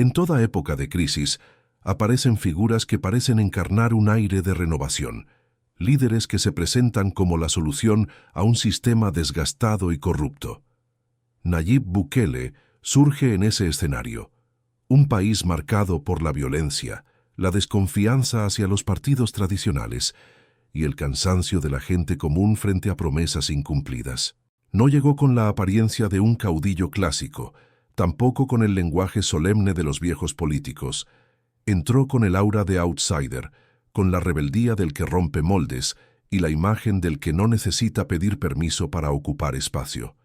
En toda época de crisis, aparecen figuras que parecen encarnar un aire de renovación, líderes que se presentan como la solución a un sistema desgastado y corrupto. Nayib Bukele surge en ese escenario, un país marcado por la violencia, la desconfianza hacia los partidos tradicionales y el cansancio de la gente común frente a promesas incumplidas. No llegó con la apariencia de un caudillo clásico, tampoco con el lenguaje solemne de los viejos políticos. Entró con el aura de outsider, con la rebeldía del que rompe moldes y la imagen del que no necesita pedir permiso para ocupar espacio.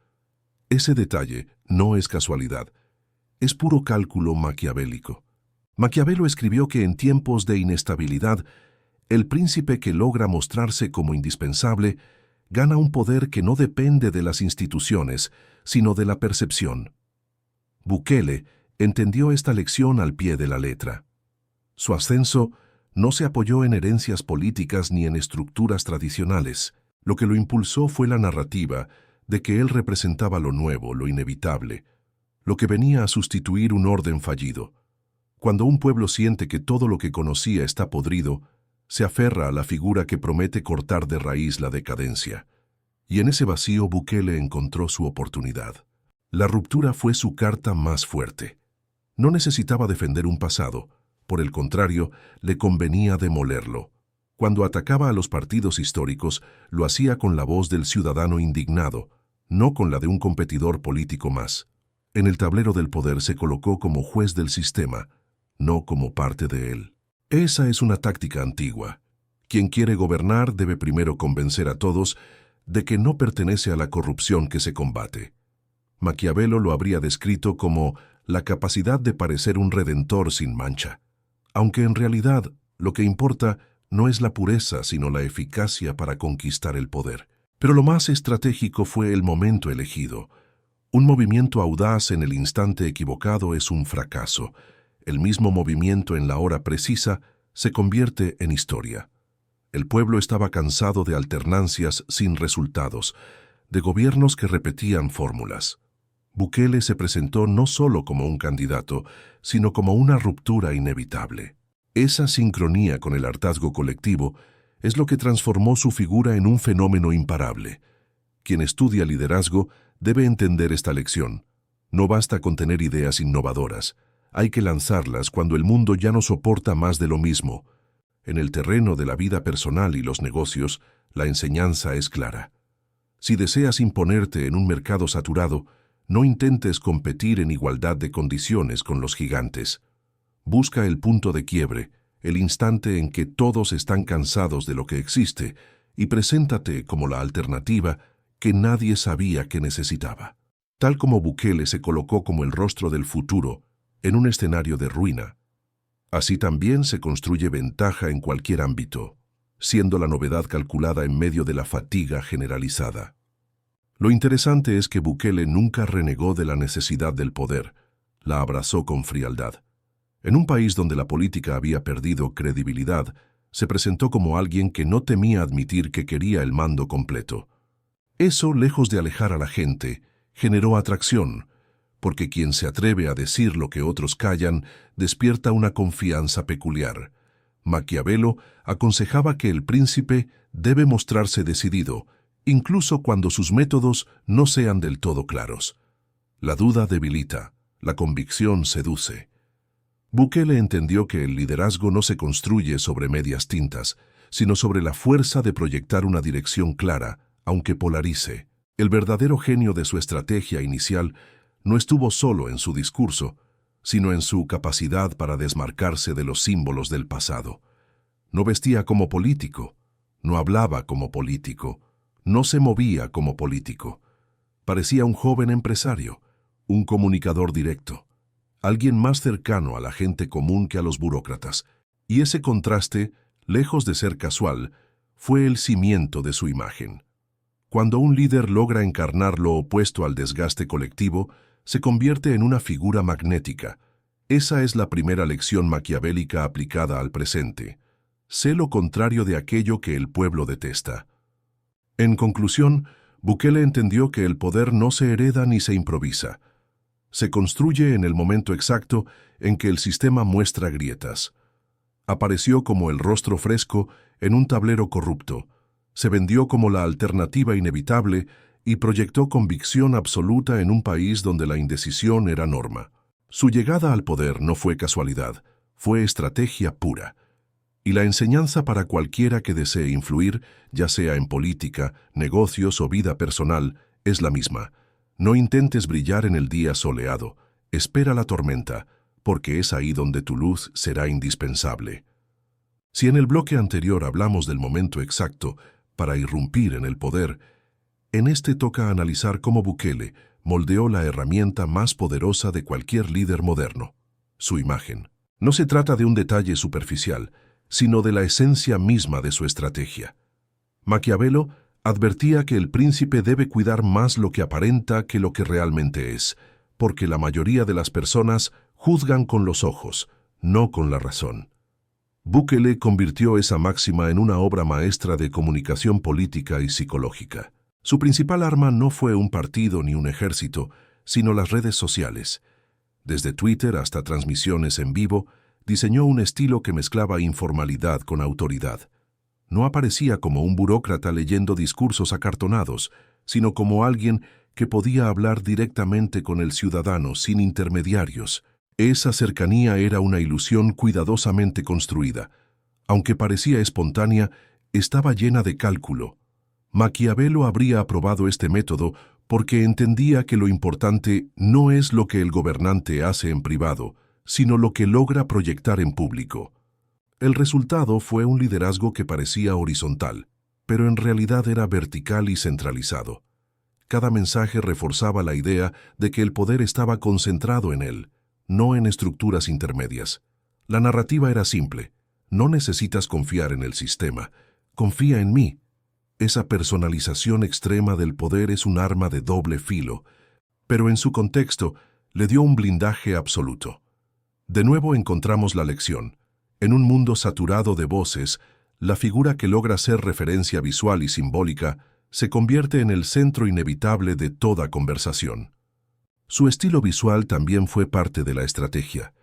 Ese detalle no es casualidad, es puro cálculo maquiavélico. Maquiavelo escribió que en tiempos de inestabilidad, el príncipe que logra mostrarse como indispensable gana un poder que no depende de las instituciones, sino de la percepción. Bukele entendió esta lección al pie de la letra. Su ascenso no se apoyó en herencias políticas ni en estructuras tradicionales. Lo que lo impulsó fue la narrativa de que él representaba lo nuevo, lo inevitable, lo que venía a sustituir un orden fallido. Cuando un pueblo siente que todo lo que conocía está podrido, se aferra a la figura que promete cortar de raíz la decadencia. Y en ese vacío Bukele encontró su oportunidad. La ruptura fue su carta más fuerte. No necesitaba defender un pasado, por el contrario, le convenía demolerlo. Cuando atacaba a los partidos históricos, lo hacía con la voz del ciudadano indignado, no con la de un competidor político más. En el tablero del poder se colocó como juez del sistema, no como parte de él. Esa es una táctica antigua. Quien quiere gobernar debe primero convencer a todos de que no pertenece a la corrupción que se combate. Maquiavelo lo habría descrito como la capacidad de parecer un redentor sin mancha, aunque en realidad lo que importa no es la pureza sino la eficacia para conquistar el poder. Pero lo más estratégico fue el momento elegido. Un movimiento audaz en el instante equivocado es un fracaso. El mismo movimiento en la hora precisa se convierte en historia. El pueblo estaba cansado de alternancias sin resultados, de gobiernos que repetían fórmulas. Bukele se presentó no solo como un candidato, sino como una ruptura inevitable. Esa sincronía con el hartazgo colectivo es lo que transformó su figura en un fenómeno imparable. Quien estudia liderazgo debe entender esta lección. No basta con tener ideas innovadoras. Hay que lanzarlas cuando el mundo ya no soporta más de lo mismo. En el terreno de la vida personal y los negocios, la enseñanza es clara. Si deseas imponerte en un mercado saturado, no intentes competir en igualdad de condiciones con los gigantes. Busca el punto de quiebre, el instante en que todos están cansados de lo que existe, y preséntate como la alternativa que nadie sabía que necesitaba. Tal como Bukele se colocó como el rostro del futuro en un escenario de ruina, así también se construye ventaja en cualquier ámbito, siendo la novedad calculada en medio de la fatiga generalizada. Lo interesante es que Bukele nunca renegó de la necesidad del poder, la abrazó con frialdad. En un país donde la política había perdido credibilidad, se presentó como alguien que no temía admitir que quería el mando completo. Eso, lejos de alejar a la gente, generó atracción, porque quien se atreve a decir lo que otros callan despierta una confianza peculiar. Maquiavelo aconsejaba que el príncipe debe mostrarse decidido, incluso cuando sus métodos no sean del todo claros. La duda debilita, la convicción seduce. Bukele entendió que el liderazgo no se construye sobre medias tintas, sino sobre la fuerza de proyectar una dirección clara, aunque polarice. El verdadero genio de su estrategia inicial no estuvo solo en su discurso, sino en su capacidad para desmarcarse de los símbolos del pasado. No vestía como político, no hablaba como político, no se movía como político. Parecía un joven empresario, un comunicador directo, alguien más cercano a la gente común que a los burócratas. Y ese contraste, lejos de ser casual, fue el cimiento de su imagen. Cuando un líder logra encarnar lo opuesto al desgaste colectivo, se convierte en una figura magnética. Esa es la primera lección maquiavélica aplicada al presente. Sé lo contrario de aquello que el pueblo detesta. En conclusión, Bukele entendió que el poder no se hereda ni se improvisa. Se construye en el momento exacto en que el sistema muestra grietas. Apareció como el rostro fresco en un tablero corrupto, se vendió como la alternativa inevitable y proyectó convicción absoluta en un país donde la indecisión era norma. Su llegada al poder no fue casualidad, fue estrategia pura. Y la enseñanza para cualquiera que desee influir, ya sea en política, negocios o vida personal, es la misma. No intentes brillar en el día soleado, espera la tormenta, porque es ahí donde tu luz será indispensable. Si en el bloque anterior hablamos del momento exacto para irrumpir en el poder, en este toca analizar cómo Bukele moldeó la herramienta más poderosa de cualquier líder moderno, su imagen. No se trata de un detalle superficial, sino de la esencia misma de su estrategia. Maquiavelo advertía que el príncipe debe cuidar más lo que aparenta que lo que realmente es, porque la mayoría de las personas juzgan con los ojos, no con la razón. Bukele convirtió esa máxima en una obra maestra de comunicación política y psicológica. Su principal arma no fue un partido ni un ejército, sino las redes sociales. Desde Twitter hasta transmisiones en vivo, diseñó un estilo que mezclaba informalidad con autoridad. No aparecía como un burócrata leyendo discursos acartonados, sino como alguien que podía hablar directamente con el ciudadano sin intermediarios. Esa cercanía era una ilusión cuidadosamente construida. Aunque parecía espontánea, estaba llena de cálculo. Maquiavelo habría aprobado este método porque entendía que lo importante no es lo que el gobernante hace en privado, sino lo que logra proyectar en público. El resultado fue un liderazgo que parecía horizontal, pero en realidad era vertical y centralizado. Cada mensaje reforzaba la idea de que el poder estaba concentrado en él, no en estructuras intermedias. La narrativa era simple: no necesitas confiar en el sistema, confía en mí. Esa personalización extrema del poder es un arma de doble filo, pero en su contexto le dio un blindaje absoluto. De nuevo encontramos la lección. En un mundo saturado de voces, la figura que logra ser referencia visual y simbólica se convierte en el centro inevitable de toda conversación. Su estilo visual también fue parte de la estrategia.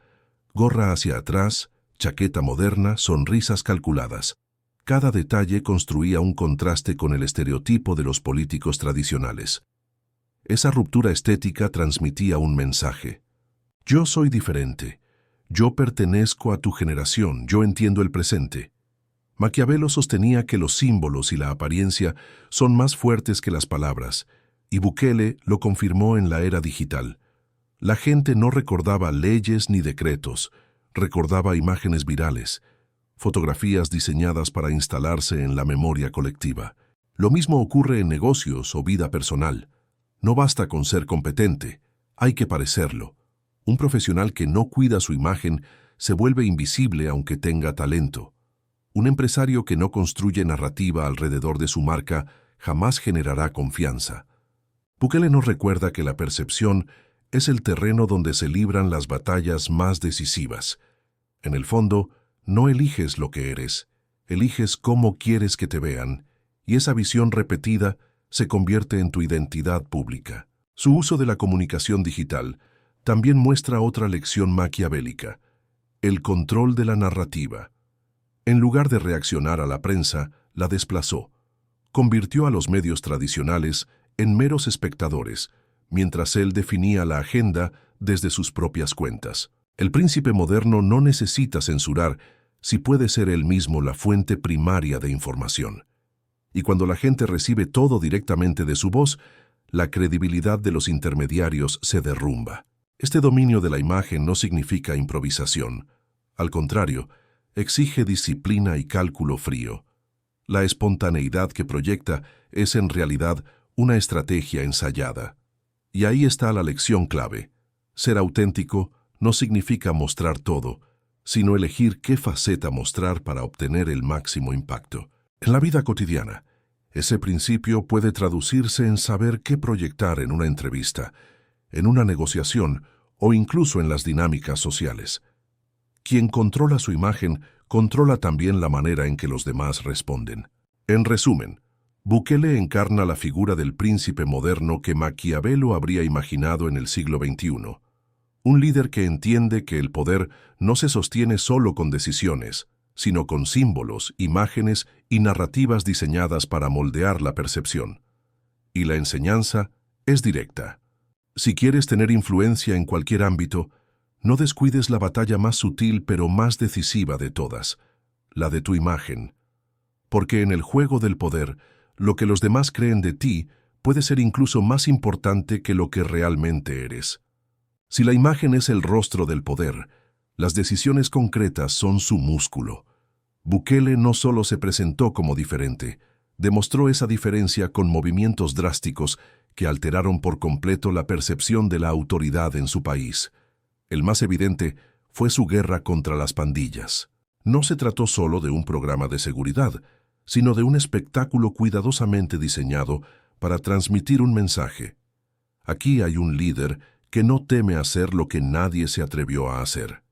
Gorra hacia atrás, chaqueta moderna, sonrisas calculadas. Cada detalle construía un contraste con el estereotipo de los políticos tradicionales. Esa ruptura estética transmitía un mensaje. Yo soy diferente. Yo pertenezco a tu generación, yo entiendo el presente. Maquiavelo sostenía que los símbolos y la apariencia son más fuertes que las palabras, y Bukele lo confirmó en la era digital. La gente no recordaba leyes ni decretos, recordaba imágenes virales, fotografías diseñadas para instalarse en la memoria colectiva. Lo mismo ocurre en negocios o vida personal. No basta con ser competente, hay que parecerlo. Un profesional que no cuida su imagen se vuelve invisible aunque tenga talento. Un empresario que no construye narrativa alrededor de su marca jamás generará confianza. Bukele nos recuerda que la percepción es el terreno donde se libran las batallas más decisivas. En el fondo, no eliges lo que eres, eliges cómo quieres que te vean, y esa visión repetida se convierte en tu identidad pública. Su uso de la comunicación digital también muestra otra lección maquiavélica: el control de la narrativa. En lugar de reaccionar a la prensa, la desplazó. Convirtió a los medios tradicionales en meros espectadores, mientras él definía la agenda desde sus propias cuentas. El príncipe moderno no necesita censurar si puede ser él mismo la fuente primaria de información. Y cuando la gente recibe todo directamente de su voz, la credibilidad de los intermediarios se derrumba. Este dominio de la imagen no significa improvisación. Al contrario, exige disciplina y cálculo frío. La espontaneidad que proyecta es en realidad una estrategia ensayada. Y ahí está la lección clave. Ser auténtico no significa mostrar todo, sino elegir qué faceta mostrar para obtener el máximo impacto. En la vida cotidiana, ese principio puede traducirse en saber qué proyectar en una entrevista, en una negociación o incluso en las dinámicas sociales. Quien controla su imagen controla también la manera en que los demás responden. En resumen, Bukele encarna la figura del príncipe moderno que Maquiavelo habría imaginado en el siglo XXI. Un líder que entiende que el poder no se sostiene solo con decisiones, sino con símbolos, imágenes y narrativas diseñadas para moldear la percepción. Y la enseñanza es directa. Si quieres tener influencia en cualquier ámbito, no descuides la batalla más sutil pero más decisiva de todas, la de tu imagen. Porque en el juego del poder, lo que los demás creen de ti puede ser incluso más importante que lo que realmente eres. Si la imagen es el rostro del poder, las decisiones concretas son su músculo. Bukele no solo se presentó como diferente, demostró esa diferencia con movimientos drásticos que alteraron por completo la percepción de la autoridad en su país. El más evidente fue su guerra contra las pandillas. No se trató solo de un programa de seguridad, sino de un espectáculo cuidadosamente diseñado para transmitir un mensaje. Aquí hay un líder que no teme hacer lo que nadie se atrevió a hacer.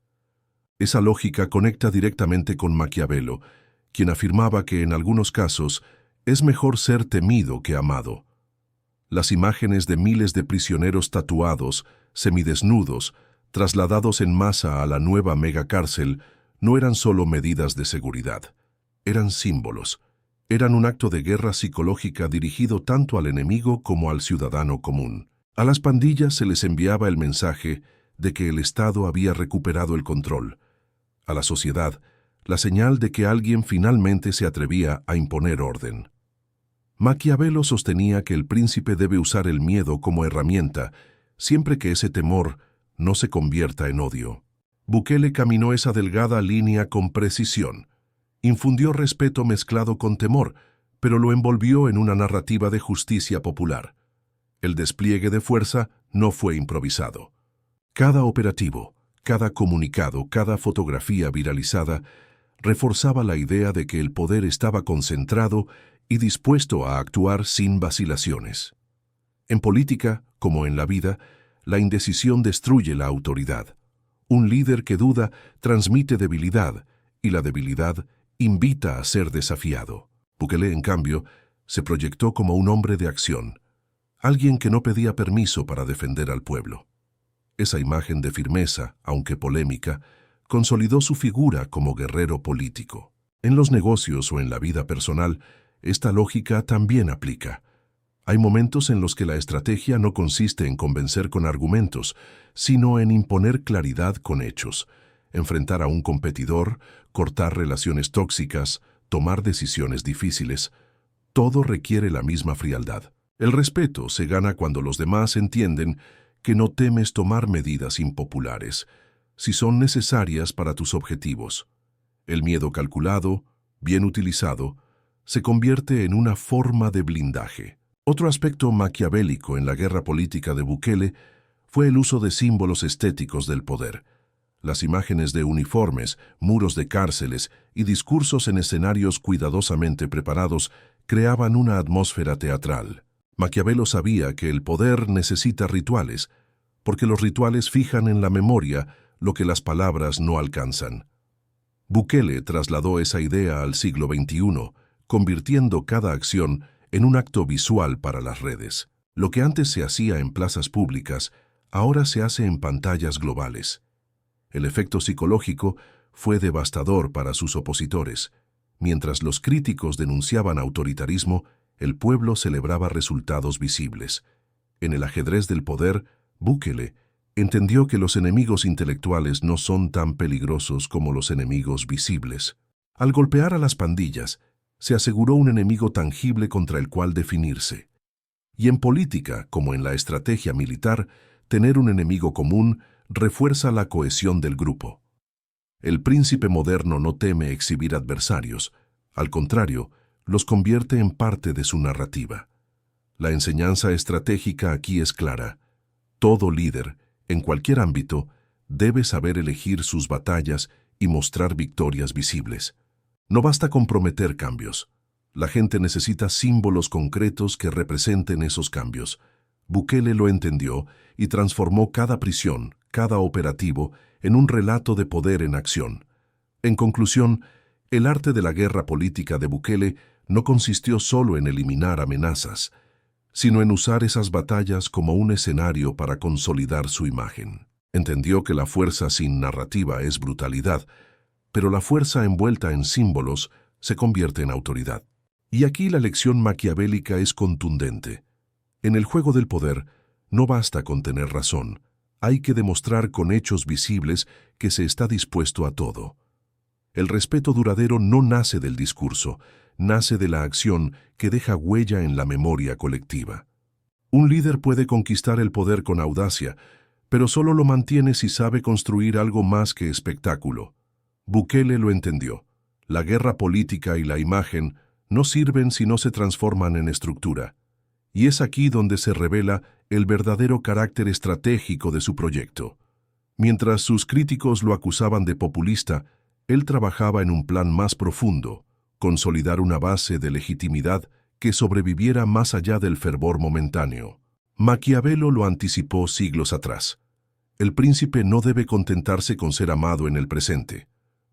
Esa lógica conecta directamente con Maquiavelo, quien afirmaba que en algunos casos es mejor ser temido que amado. Las imágenes de miles de prisioneros tatuados, semidesnudos, trasladados en masa a la nueva megacárcel, no eran solo medidas de seguridad. Eran símbolos. Eran un acto de guerra psicológica dirigido tanto al enemigo como al ciudadano común. A las pandillas se les enviaba el mensaje de que el Estado había recuperado el control. A la sociedad, la señal de que alguien finalmente se atrevía a imponer orden. Maquiavelo sostenía que el príncipe debe usar el miedo como herramienta, siempre que ese temor no se convierta en odio. Bukele caminó esa delgada línea con precisión. Infundió respeto mezclado con temor, pero lo envolvió en una narrativa de justicia popular. El despliegue de fuerza no fue improvisado. Cada operativo, cada comunicado, cada fotografía viralizada reforzaba la idea de que el poder estaba concentrado y dispuesto a actuar sin vacilaciones. En política, como en la vida, la indecisión destruye la autoridad. Un líder que duda transmite debilidad, y la debilidad invita a ser desafiado. Bukele, en cambio, se proyectó como un hombre de acción, alguien que no pedía permiso para defender al pueblo. Esa imagen de firmeza, aunque polémica, consolidó su figura como guerrero político. En los negocios o en la vida personal, esta lógica también aplica. Hay momentos en los que la estrategia no consiste en convencer con argumentos, sino en imponer claridad con hechos, enfrentar a un competidor, cortar relaciones tóxicas, tomar decisiones difíciles. Todo requiere la misma frialdad. El respeto se gana cuando los demás entienden que no temes tomar medidas impopulares, si son necesarias para tus objetivos. El miedo calculado, bien utilizado, se convierte en una forma de blindaje. Otro aspecto maquiavélico en la guerra política de Bukele fue el uso de símbolos estéticos del poder. Las imágenes de uniformes, muros de cárceles y discursos en escenarios cuidadosamente preparados creaban una atmósfera teatral. Maquiavelo sabía que el poder necesita rituales, porque los rituales fijan en la memoria lo que las palabras no alcanzan. Bukele trasladó esa idea al siglo XXI, convirtiendo cada acción en un acto visual para las redes. Lo que antes se hacía en plazas públicas, ahora se hace en pantallas globales. El efecto psicológico fue devastador para sus opositores. Mientras los críticos denunciaban autoritarismo, el pueblo celebraba resultados visibles. En el ajedrez del poder, Bukele entendió que los enemigos intelectuales no son tan peligrosos como los enemigos visibles. Al golpear a las pandillas, se aseguró un enemigo tangible contra el cual definirse. Y en política, como en la estrategia militar, tener un enemigo común refuerza la cohesión del grupo. El príncipe moderno no teme exhibir adversarios, al contrario, los convierte en parte de su narrativa. La enseñanza estratégica aquí es clara. Todo líder, en cualquier ámbito, debe saber elegir sus batallas y mostrar victorias visibles. No basta con prometer cambios. La gente necesita símbolos concretos que representen esos cambios. Bukele lo entendió y transformó cada prisión, cada operativo, en un relato de poder en acción. En conclusión, el arte de la guerra política de Bukele no consistió solo en eliminar amenazas, sino en usar esas batallas como un escenario para consolidar su imagen. Entendió que la fuerza sin narrativa es brutalidad, pero la fuerza envuelta en símbolos se convierte en autoridad. Y aquí la lección maquiavélica es contundente. En el juego del poder, no basta con tener razón. Hay que demostrar con hechos visibles que se está dispuesto a todo. El respeto duradero no nace del discurso, nace de la acción que deja huella en la memoria colectiva. Un líder puede conquistar el poder con audacia, pero solo lo mantiene si sabe construir algo más que espectáculo. Bukele lo entendió. La guerra política y la imagen no sirven si no se transforman en estructura. Y es aquí donde se revela el verdadero carácter estratégico de su proyecto. Mientras sus críticos lo acusaban de populista, él trabajaba en un plan más profundo, consolidar una base de legitimidad que sobreviviera más allá del fervor momentáneo. Maquiavelo lo anticipó siglos atrás. El príncipe no debe contentarse con ser amado en el presente.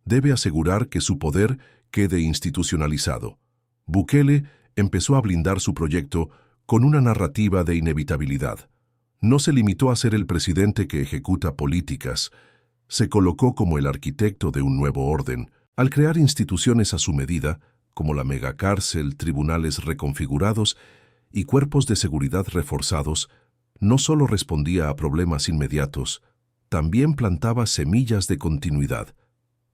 Debe asegurar que su poder quede institucionalizado. Bukele empezó a blindar su proyecto con una narrativa de inevitabilidad. No se limitó a ser el presidente que ejecuta políticas. Se colocó como el arquitecto de un nuevo orden, al crear instituciones a su medida, como la megacárcel, tribunales reconfigurados y cuerpos de seguridad reforzados. No solo respondía a problemas inmediatos, también plantaba semillas de continuidad.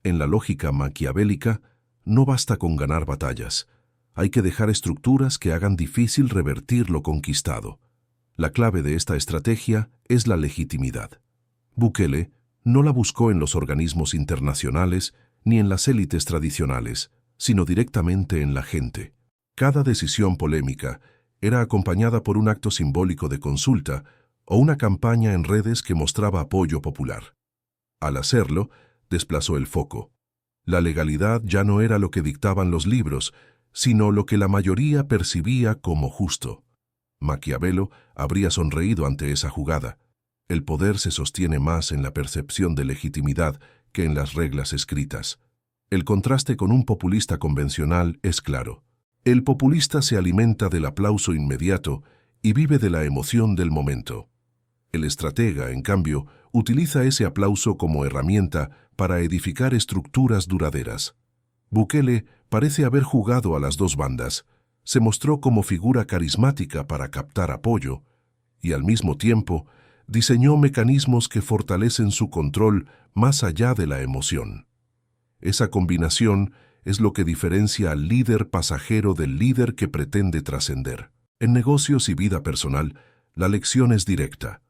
En la lógica maquiavélica, no basta con ganar batallas. Hay que dejar estructuras que hagan difícil revertir lo conquistado. La clave de esta estrategia es la legitimidad. Bukele no la buscó en los organismos internacionales ni en las élites tradicionales, sino directamente en la gente. Cada decisión polémica era acompañada por un acto simbólico de consulta o una campaña en redes que mostraba apoyo popular. Al hacerlo, desplazó el foco. La legalidad ya no era lo que dictaban los libros, sino lo que la mayoría percibía como justo. Maquiavelo habría sonreído ante esa jugada. El poder se sostiene más en la percepción de legitimidad que en las reglas escritas. El contraste con un populista convencional es claro. El populista se alimenta del aplauso inmediato y vive de la emoción del momento. El estratega, en cambio, utiliza ese aplauso como herramienta para edificar estructuras duraderas. Bukele parece haber jugado a las dos bandas. Se mostró como figura carismática para captar apoyo y, al mismo tiempo, diseñó mecanismos que fortalecen su control más allá de la emoción. Esa combinación es lo que diferencia al líder pasajero del líder que pretende trascender. En negocios y vida personal, la lección es directa.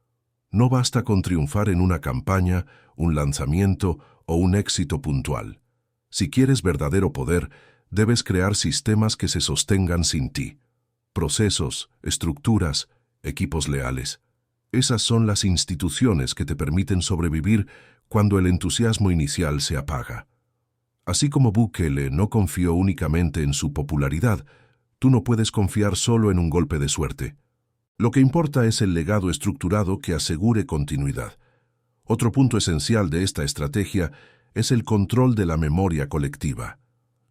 No basta con triunfar en una campaña, un lanzamiento o un éxito puntual. Si quieres verdadero poder, debes crear sistemas que se sostengan sin ti. Procesos, estructuras, equipos leales. Esas son las instituciones que te permiten sobrevivir cuando el entusiasmo inicial se apaga. Así como Bukele no confió únicamente en su popularidad, tú no puedes confiar solo en un golpe de suerte. Lo que importa es el legado estructurado que asegure continuidad. Otro punto esencial de esta estrategia es el control de la memoria colectiva.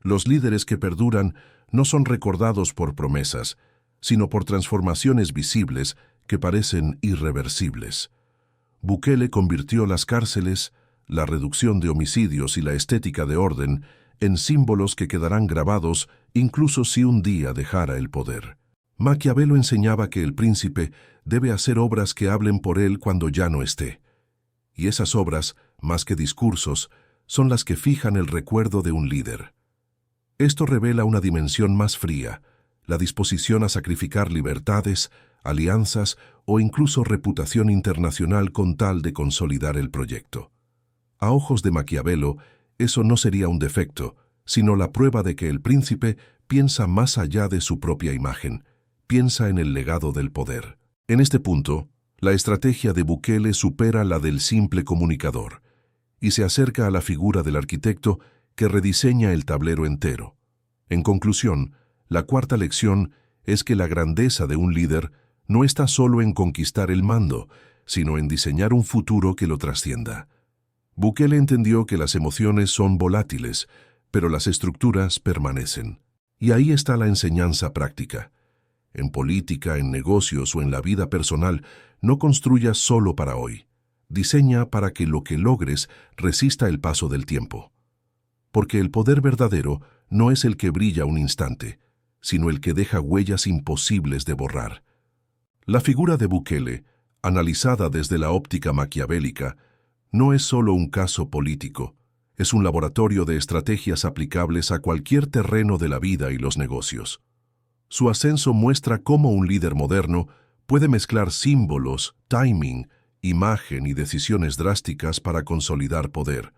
Los líderes que perduran no son recordados por promesas, sino por transformaciones visibles que parecen irreversibles. Bukele convirtió las cárceles, la reducción de homicidios y la estética de orden en símbolos que quedarán grabados incluso si un día dejara el poder. Maquiavelo enseñaba que el príncipe debe hacer obras que hablen por él cuando ya no esté. Y esas obras, más que discursos, son las que fijan el recuerdo de un líder. Esto revela una dimensión más fría, la disposición a sacrificar libertades, alianzas o incluso reputación internacional con tal de consolidar el proyecto. A ojos de Maquiavelo, eso no sería un defecto, sino la prueba de que el príncipe piensa más allá de su propia imagen, piensa en el legado del poder. En este punto, la estrategia de Bukele supera la del simple comunicador y se acerca a la figura del arquitecto que rediseña el tablero entero. En conclusión, la cuarta lección es que la grandeza de un líder no está solo en conquistar el mando, sino en diseñar un futuro que lo trascienda. Bukele entendió que las emociones son volátiles, pero las estructuras permanecen. Y ahí está la enseñanza práctica. En política, en negocios o en la vida personal, no construyas solo para hoy. Diseña para que lo que logres resista el paso del tiempo. Porque el poder verdadero no es el que brilla un instante, sino el que deja huellas imposibles de borrar. La figura de Bukele, analizada desde la óptica maquiavélica, no es solo un caso político, es un laboratorio de estrategias aplicables a cualquier terreno de la vida y los negocios. Su ascenso muestra cómo un líder moderno puede mezclar símbolos, timing, imagen y decisiones drásticas para consolidar poder.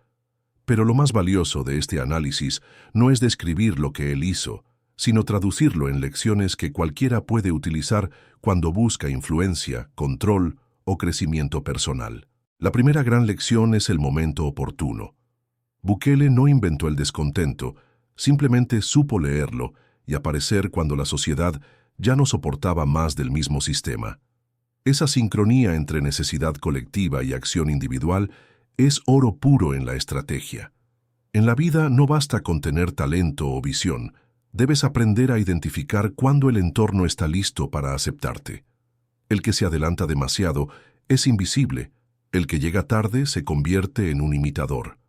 Pero lo más valioso de este análisis no es describir lo que él hizo, sino traducirlo en lecciones que cualquiera puede utilizar cuando busca influencia, control o crecimiento personal. La primera gran lección es el momento oportuno. Bukele no inventó el descontento, simplemente supo leerlo y aparecer cuando la sociedad ya no soportaba más del mismo sistema. Esa sincronía entre necesidad colectiva y acción individual es oro puro en la estrategia. En la vida no basta con tener talento o visión, debes aprender a identificar cuándo el entorno está listo para aceptarte. El que se adelanta demasiado es invisible, el que llega tarde se convierte en un imitador.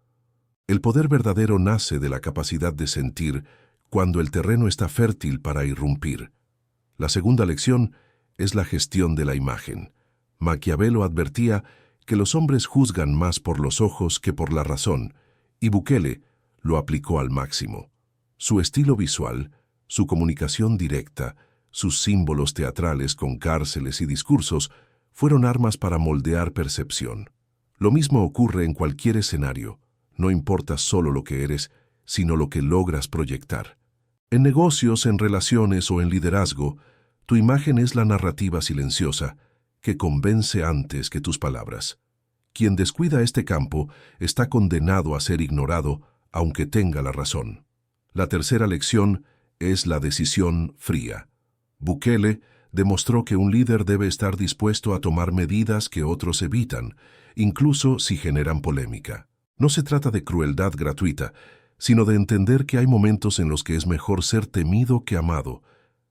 El poder verdadero nace de la capacidad de sentir cuando el terreno está fértil para irrumpir. La segunda lección es la gestión de la imagen. Maquiavelo advertía que los hombres juzgan más por los ojos que por la razón, y Bukele lo aplicó al máximo. Su estilo visual, su comunicación directa, sus símbolos teatrales con cárceles y discursos fueron armas para moldear percepción. Lo mismo ocurre en cualquier escenario. No importa solo lo que eres, sino lo que logras proyectar. En negocios, en relaciones o en liderazgo, tu imagen es la narrativa silenciosa que convence antes que tus palabras. Quien descuida este campo está condenado a ser ignorado, aunque tenga la razón. La tercera lección es la decisión fría. Bukele demostró que un líder debe estar dispuesto a tomar medidas que otros evitan, incluso si generan polémica. No se trata de crueldad gratuita, sino de entender que hay momentos en los que es mejor ser temido que amado,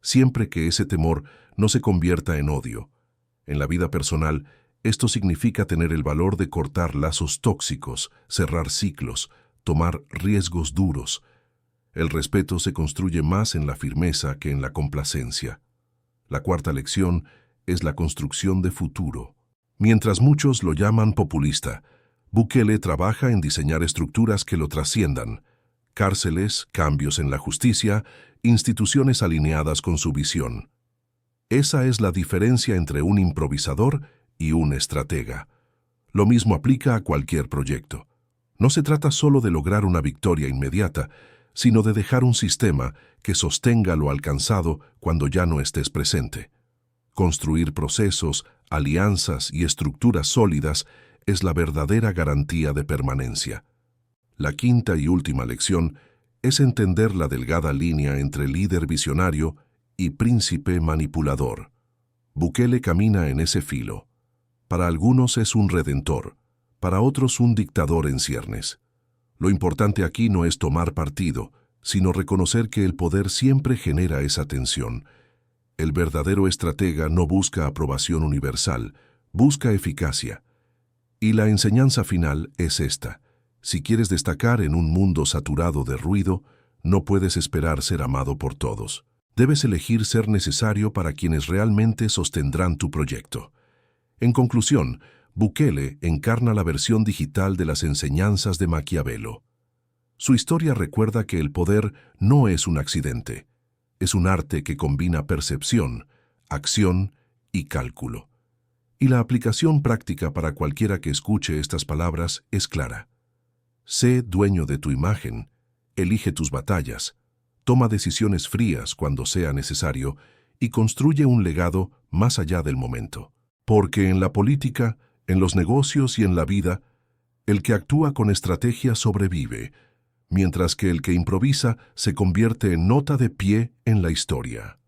siempre que ese temor no se convierta en odio. En la vida personal, esto significa tener el valor de cortar lazos tóxicos, cerrar ciclos, tomar riesgos duros. El respeto se construye más en la firmeza que en la complacencia. La cuarta lección es la construcción de futuro. Mientras muchos lo llaman populista, Bukele trabaja en diseñar estructuras que lo trasciendan, cárceles, cambios en la justicia, instituciones alineadas con su visión. Esa es la diferencia entre un improvisador y un estratega. Lo mismo aplica a cualquier proyecto. No se trata solo de lograr una victoria inmediata, sino de dejar un sistema que sostenga lo alcanzado cuando ya no estés presente. Construir procesos, alianzas y estructuras sólidas es la verdadera garantía de permanencia. La quinta y última lección es entender la delgada línea entre líder visionario y príncipe manipulador. Bukele camina en ese filo. Para algunos es un redentor, para otros un dictador en ciernes. Lo importante aquí no es tomar partido, sino reconocer que el poder siempre genera esa tensión. El verdadero estratega no busca aprobación universal, busca eficacia. Y la enseñanza final es esta. Si quieres destacar en un mundo saturado de ruido, no puedes esperar ser amado por todos. Debes elegir ser necesario para quienes realmente sostendrán tu proyecto. En conclusión, Bukele encarna la versión digital de las enseñanzas de Maquiavelo. Su historia recuerda que el poder no es un accidente. Es un arte que combina percepción, acción y cálculo. Y la aplicación práctica para cualquiera que escuche estas palabras es clara. Sé dueño de tu imagen, elige tus batallas, toma decisiones frías cuando sea necesario y construye un legado más allá del momento. Porque en la política, en los negocios y en la vida, el que actúa con estrategia sobrevive, mientras que el que improvisa se convierte en nota de pie en la historia.